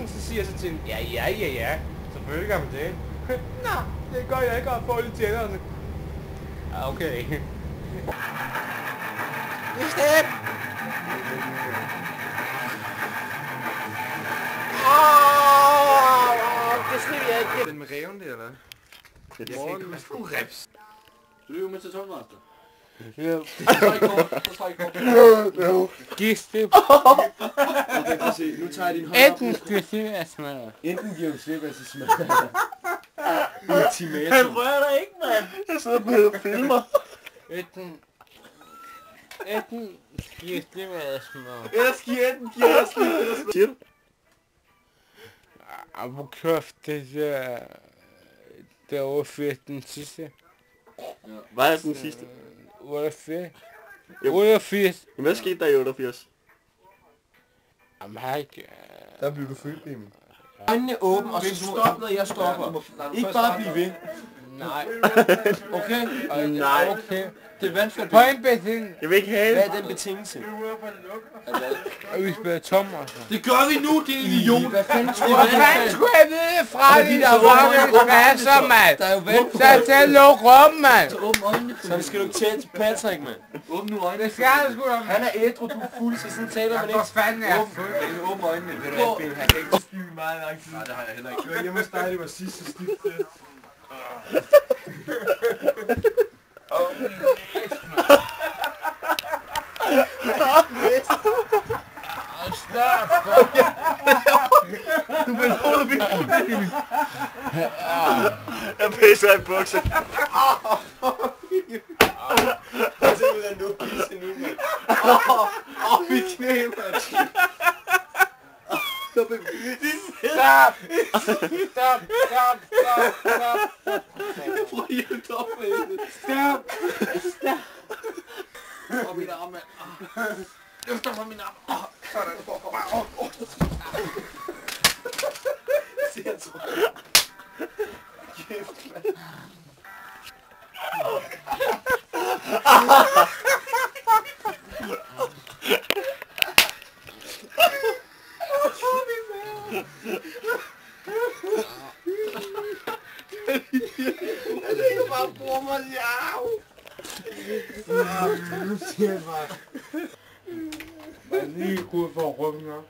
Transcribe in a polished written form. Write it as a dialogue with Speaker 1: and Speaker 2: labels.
Speaker 1: ting, så siger jeg så til hende, ja, selvfølgelig gør man det. Nå, det gør jeg ikke, og få lidt tænderne. Okay. Step! Det slipper jeg ikke. Den med ræven der, eller?
Speaker 2: Jeg skal ikke være sådan nogle reps.
Speaker 3: Du er jo med til tolvmaster.
Speaker 1: Ja.
Speaker 3: Så træk kort.
Speaker 1: Giv slip.
Speaker 2: Okay, prøv at se. Nu tager jeg din hånd op.
Speaker 1: Enten skal slip af smadret.
Speaker 2: Enten giver du slip, altså smadrer. Ultimatum.
Speaker 3: Han rører dig ikke, mand.
Speaker 2: Jeg sidder på og filmer.
Speaker 1: Enten giv slip af smadret.
Speaker 2: Ellers giver enten giver slip, eller smadrer. Siger du?
Speaker 1: Hvor kæft det der overførte den sidste.
Speaker 2: Hvad er den sidste?
Speaker 1: 88. 88.
Speaker 2: Hvad skete der i 88?
Speaker 1: Jamen har ikke...
Speaker 2: Der blev du født, Emil.
Speaker 3: Øjnene åbne, og så stop, når jeg stopper. Ikke bare blive ved.
Speaker 1: Nej.
Speaker 3: Okay?
Speaker 2: Nej.
Speaker 1: Okay.
Speaker 3: Det er vandfald.
Speaker 1: På en betingelse.
Speaker 2: Jeg vil ikke have.
Speaker 3: Hvad er den betingelse?
Speaker 1: Og vi spiller tommer.
Speaker 3: Det gør vi nu, din idiot! Hvad fanden tror
Speaker 1: Hvor fanden skulle jeg vide fra de der fucking passer, mand?
Speaker 3: Der er jo vand.
Speaker 1: Så til at lukke rum, mand.
Speaker 3: Så åbn øjnene. Så skal du ikke tale til Patrick, mand. Åbn nu øjnene.
Speaker 1: Det skal jeg sgu da,
Speaker 3: Han
Speaker 1: mand.
Speaker 3: er ædru, du er fuld, så sådan taler man
Speaker 1: Hvor
Speaker 3: ikke.
Speaker 1: fanden er jeg fuld?
Speaker 3: Åbn øjnene.
Speaker 2: Ved du hvad, Ben, han kan ikke spille meget lang tid.
Speaker 3: Nej, det har jeg heller ikke.
Speaker 2: Det var hjemme hos dig, det var sidste snit. Du vil holde mig. Jeg pisser i bukser. Jeg tænker, hvordan du pisser nu, mand. Mit knæ, mand.
Speaker 1: Stop!
Speaker 2: Jeg prøver at hjælpe dig op med det.
Speaker 1: Stop!
Speaker 3: Og min arm, mand. Løfter fra min arm. Sådan.
Speaker 2: Se, jeg tror. Kæft, mand. Jeg ligger bare og bruger mig i arv.
Speaker 1: Nu siger jeg bare. Jeg er lige gået for rummet.